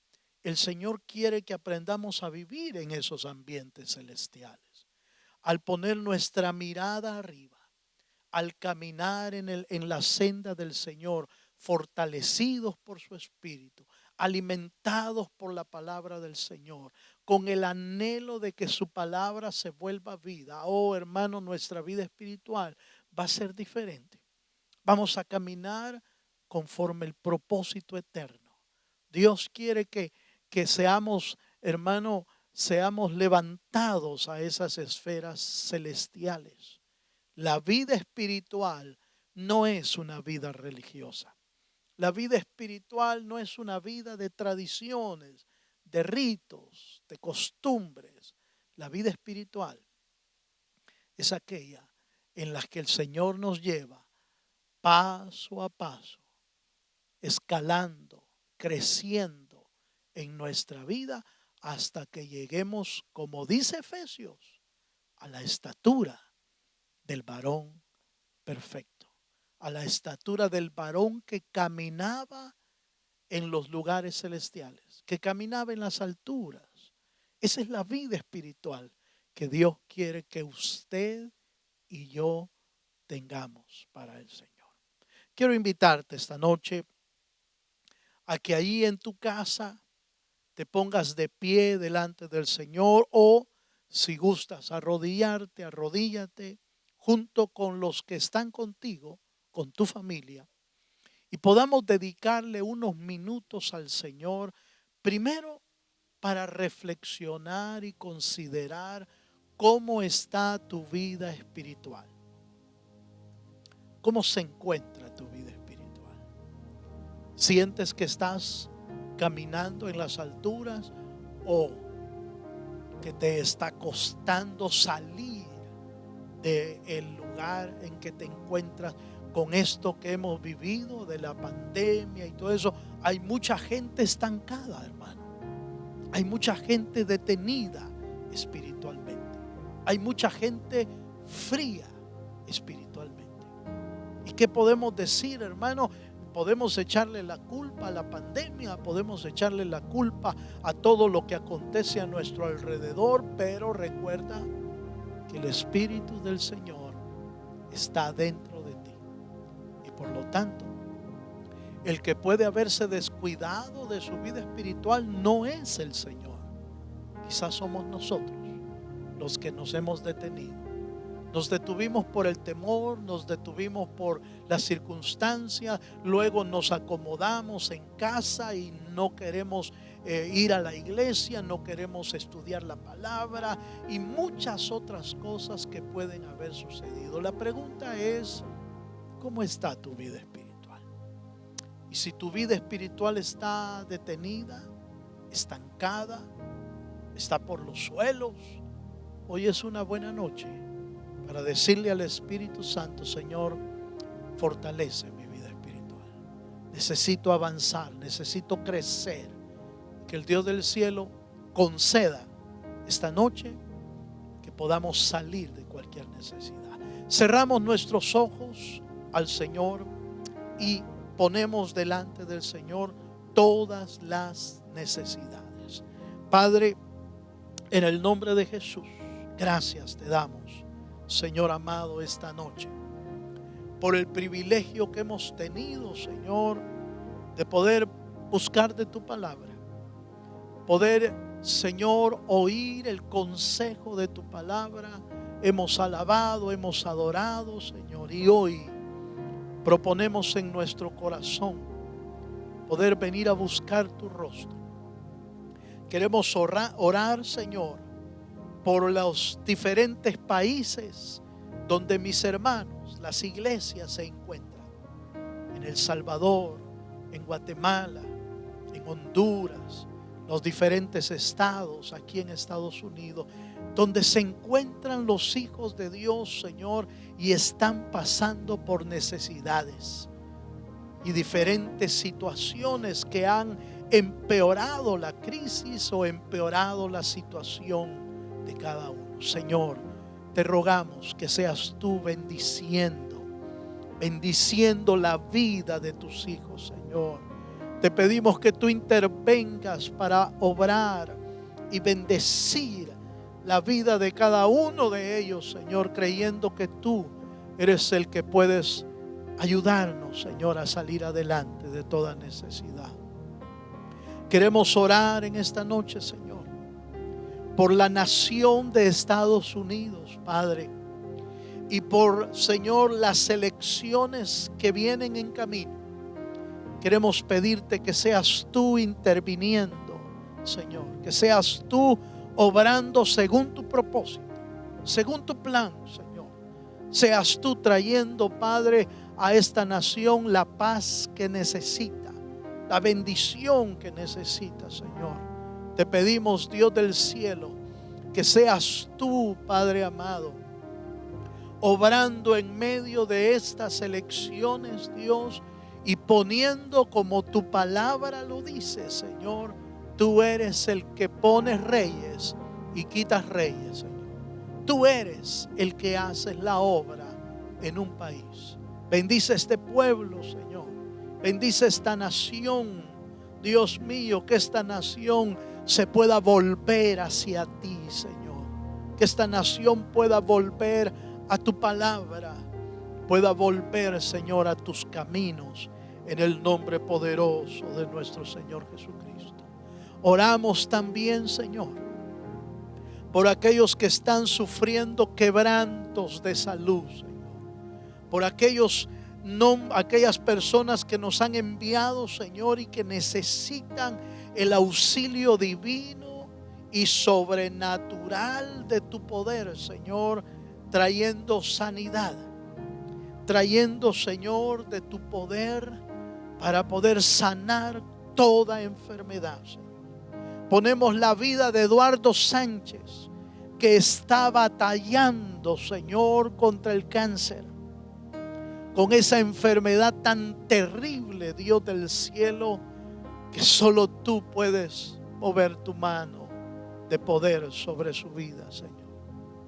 S1: el Señor quiere que aprendamos a vivir en esos ambientes celestiales. al poner nuestra mirada arriba, al caminar en la senda del Señor, fortalecidos por su Espíritu, alimentados por la palabra del Señor, con el anhelo de que su palabra se vuelva vida. Oh, hermano, nuestra vida espiritual va a ser diferente. Vamos a caminar conforme el propósito eterno. Dios quiere que seamos, hermano, seamos levantados a esas esferas celestiales. La vida espiritual no es una vida religiosa. La vida espiritual no es una vida de tradiciones, de ritos, de costumbres. La vida espiritual es aquella en la que el Señor nos lleva paso a paso, escalando, creciendo en nuestra vida hasta que lleguemos, como dice Efesios, a la estatura del varón perfecto, a la estatura del varón que caminaba en los lugares celestiales, que caminaba en las alturas. Esa es la vida espiritual que Dios quiere que usted y yo tengamos para el Señor. Quiero invitarte esta noche a que allí en tu casa te pongas de pie delante del Señor, o si gustas arrodillarte, arrodíllate junto con los que están contigo, con tu familia, y podamos dedicarle unos minutos al Señor, primero para reflexionar y considerar cómo está tu vida espiritual. ¿Cómo se encuentra tu vida espiritual? ¿Sientes que estás caminando en las alturas o que te está costando salir del lugar en que te encuentras con esto que hemos vivido de la pandemia y todo eso? Hay mucha gente estancada, hermano. Hay mucha gente detenida espiritualmente. Hay mucha gente fría espiritualmente. ¿Y qué podemos decir, hermano? Podemos echarle la culpa a la pandemia, podemos echarle la culpa a todo lo que acontece a nuestro alrededor, pero recuerda que el Espíritu del Señor está dentro de ti. Y por lo tanto, el que puede haberse descuidado de su vida espiritual no es el Señor. Quizás somos nosotros los que nos hemos detenido. Nos detuvimos por el temor, nos detuvimos por las circunstancias, luego nos acomodamos en casa y no queremos ir a la iglesia, no queremos estudiar la palabra y muchas otras cosas que pueden haber sucedido. La pregunta es, ¿cómo está tu vida espiritual? Y si tu vida espiritual está detenida, estancada, está por los suelos, hoy es una buena noche para decirle al Espíritu Santo: Señor, fortalece mi vida espiritual. Necesito avanzar, necesito crecer. Que el Dios del cielo conceda esta noche que podamos salir de cualquier necesidad. Cerramos nuestros ojos al Señor y ponemos delante del Señor todas las necesidades. Padre, en el nombre de Jesús, gracias te damos, Señor amado, esta noche por el privilegio que hemos tenido, Señor, de poder buscar de tu palabra, poder, Señor, oír el consejo de tu palabra. Hemos alabado, hemos adorado, Señor, y hoy proponemos en nuestro corazón poder venir a buscar tu rostro. Queremos orar, Señor, por los diferentes países donde mis hermanos, las iglesias se encuentran. En El Salvador, en Guatemala, en Honduras, los diferentes estados aquí en Estados Unidos, donde se encuentran los hijos de Dios, Señor, y están pasando por necesidades y diferentes situaciones que han empeorado la crisis o empeorado la situación de cada uno. Señor, te rogamos que seas tú bendiciendo la vida de tus hijos, Señor. Te pedimos que tú intervengas para obrar y bendecir la vida de cada uno de ellos, Señor, creyendo que tú eres el que puedes ayudarnos, Señor, a salir adelante de toda necesidad. Queremos orar en esta noche, Señor, por la nación de Estados Unidos, Padre, y por, Señor, las elecciones que vienen en camino. Queremos pedirte que seas tú interviniendo, Señor, que seas tú obrando según tu propósito, según tu plan, Señor. Seas tú trayendo, Padre, a esta nación la paz que necesita, la bendición que necesita, Señor. Te pedimos, Dios del cielo, que seas tú, Padre amado, obrando en medio de estas elecciones, Dios, y poniendo como tu palabra lo dice, Señor. Tú eres el que pones reyes y quitas reyes, Señor. Tú eres el que haces la obra en un país. Bendice este pueblo, Señor. Bendice esta nación, Dios mío, que esta nación se pueda volver hacia ti, Señor. Que esta nación pueda volver a tu palabra, pueda volver, Señor, a tus caminos, en el nombre poderoso de nuestro Señor Jesucristo. Oramos también, Señor, por aquellos que están sufriendo quebrantos de salud, Señor. Por aquellas personas que nos han enviado, Señor, y que necesitan el auxilio divino y sobrenatural de tu poder, Señor, trayendo sanidad, trayendo, Señor, de tu poder para poder sanar toda enfermedad, Señor. Ponemos la vida de Eduardo Sánchez, que está batallando, Señor, contra el cáncer, con esa enfermedad tan terrible, Dios del cielo, que solo tú puedes mover tu mano de poder sobre su vida, Señor.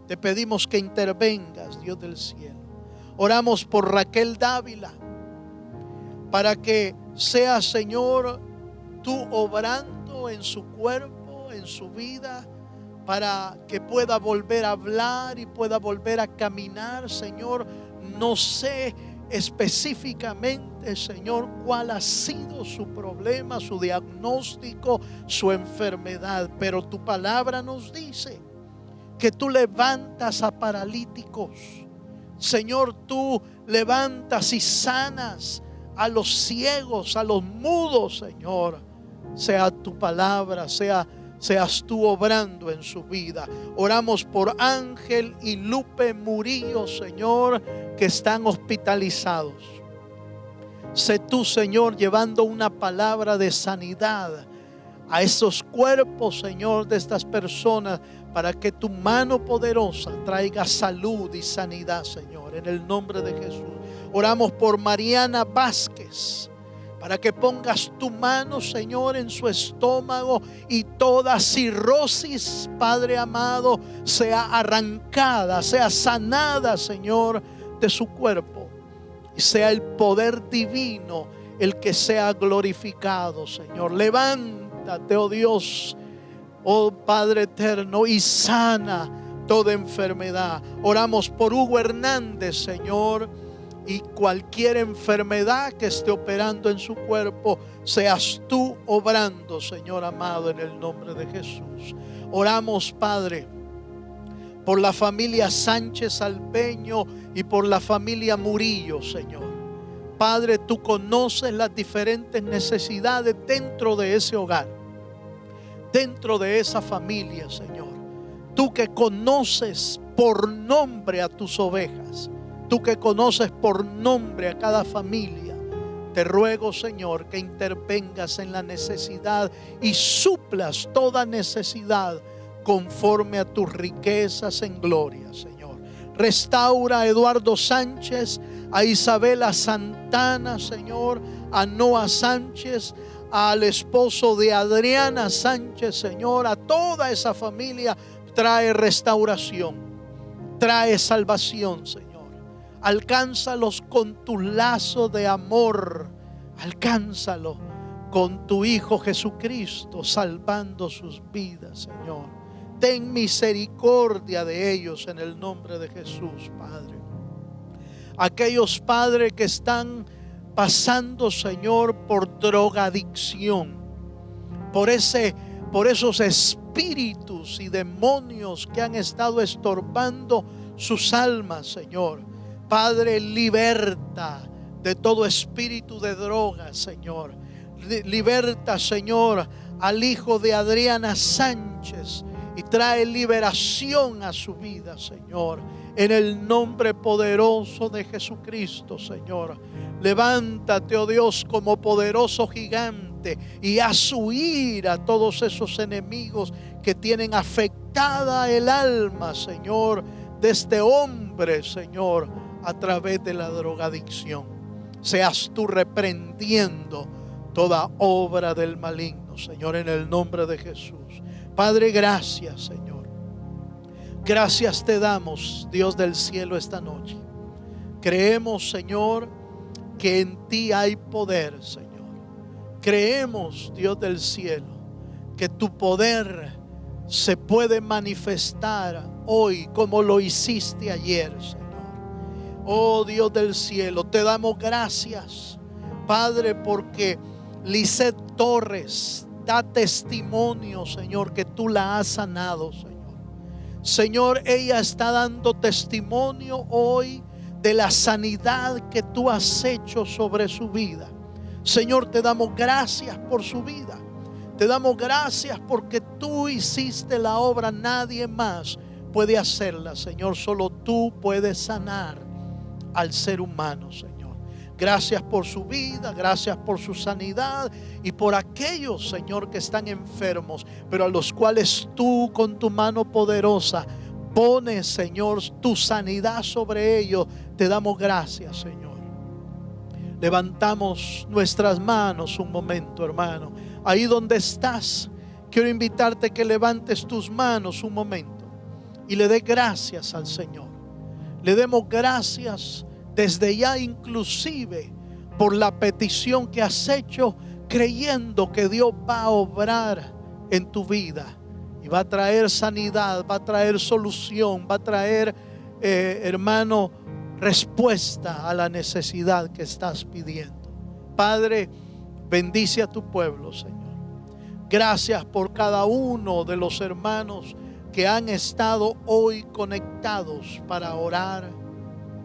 S1: Te pedimos que intervengas, Dios del cielo. Oramos por Raquel Dávila, para que sea, Señor, tú obrando en su cuerpo, en su vida, para que pueda volver a hablar y pueda volver a caminar, Señor. No sé específicamente, Señor, cuál ha sido su problema, su diagnóstico, su enfermedad, pero tu palabra nos dice que tú levantas a paralíticos. Señor, tú levantas y sanas a los ciegos, a los mudos, Señor. Sea tu palabra, seas tú obrando en su vida. Oramos por Ángel y Lupe Murillo, Señor, que están hospitalizados. Sé tú, Señor, llevando una palabra de sanidad a esos cuerpos, Señor, de estas personas, para que tu mano poderosa traiga salud y sanidad, Señor, en el nombre de Jesús. Oramos por Mariana Vázquez, para que pongas tu mano, Señor, en su estómago y toda cirrosis, Padre amado, sea arrancada, sea sanada, Señor, de su cuerpo. Y sea el poder divino el que sea glorificado, Señor. Levántate, oh Dios, oh Padre eterno, y sana toda enfermedad. Oramos por Hugo Hernández, Señor, y cualquier enfermedad que esté operando en su cuerpo, seas tú obrando, Señor amado, en el nombre de Jesús. Oramos, Padre, por la familia Sánchez Alpeño y por la familia Murillo, Señor. Padre, tú conoces las diferentes necesidades dentro de ese hogar, dentro de esa familia, Señor. Tú que conoces por nombre a tus ovejas, tú que conoces por nombre a cada familia, te ruego, Señor, que intervengas en la necesidad y suplas toda necesidad conforme a tus riquezas en gloria, Señor. Restaura a Eduardo Sánchez, a Isabela Santana, Señor, a Noah Sánchez, al esposo de Adriana Sánchez, Señor, a toda esa familia. Trae restauración, trae salvación, Señor. Alcánzalos con tu lazo de amor. Alcánzalo con tu Hijo Jesucristo, salvando sus vidas, Señor. ten misericordia de ellos en el nombre de Jesús, Padre. Aquellos, Padre, que están pasando, Señor, por drogadicción, por esos espíritus y demonios que han estado estorbando sus almas, Señor. Padre, liberta de todo espíritu de droga, Señor. Liberta, Señor, al hijo de Adriana Sánchez y trae liberación a su vida, Señor. En el nombre poderoso de Jesucristo, Señor. Levántate, oh Dios, como poderoso gigante y haz huir a todos esos enemigos que tienen afectada el alma, Señor, de este hombre, Señor, a través de la drogadicción. Seas tú reprendiendo toda obra del maligno, Señor, en el nombre de Jesús. Padre, gracias, Señor. Gracias te damos, Dios del cielo, esta noche. Creemos, Señor, que en ti hay poder, Señor. Creemos, Dios del cielo, que tu poder se puede manifestar hoy como lo hiciste ayer, Señor. Oh Dios del cielo, te damos gracias, Padre, porque Lisette Torres da testimonio, Señor, que tú la has sanado, Señor. Señor, ella está dando testimonio hoy de la sanidad que tú has hecho sobre su vida. Señor, te damos gracias por su vida. Te damos gracias porque tú hiciste la obra, nadie más puede hacerla, Señor. Solo tú puedes sanar al ser humano, Señor. Gracias por su vida, gracias por su sanidad y por aquellos, Señor, que están enfermos, pero a los cuales tú con tu mano poderosa pones, Señor, tu sanidad sobre ellos. Te damos gracias, Señor. Levantamos nuestras manos un momento, hermano. Ahí donde estás, quiero invitarte que levantes tus manos un momento y le dé gracias al Señor. Le demos gracias desde ya, inclusive por la petición que has hecho, creyendo que Dios va a obrar en tu vida y va a traer sanidad, va a traer solución, va a traer, hermano, respuesta a la necesidad que estás pidiendo. Padre, bendice a tu pueblo, Señor. Gracias por cada uno de los hermanos que han estado hoy conectados para orar,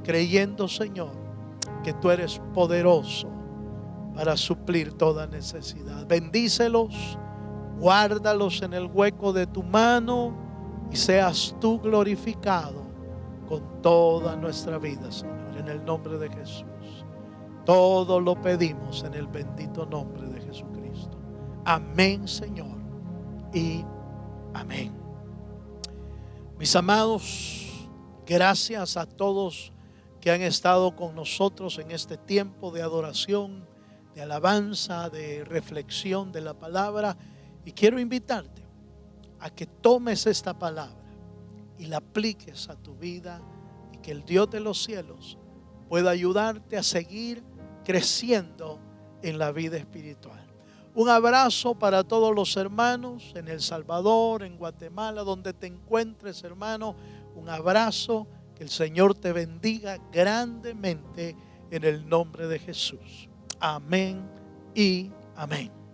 S1: creyendo, Señor, que tú eres poderoso para suplir toda necesidad. Bendícelos, guárdalos en el hueco de tu mano y seas tú glorificado con toda nuestra vida, Señor, en el nombre de Jesús. Todo lo pedimos en el bendito nombre de Jesucristo. Amén, Señor, y amén. Mis amados, gracias a todos que han estado con nosotros en este tiempo de adoración, de alabanza, de reflexión de la palabra. Y quiero invitarte a que tomes esta palabra y la apliques a tu vida y que el Dios de los cielos pueda ayudarte a seguir creciendo en la vida espiritual. Un abrazo para todos los hermanos en El Salvador, en Guatemala, donde te encuentres, hermano. Un abrazo. Que el Señor te bendiga grandemente en el nombre de Jesús. Amén y amén.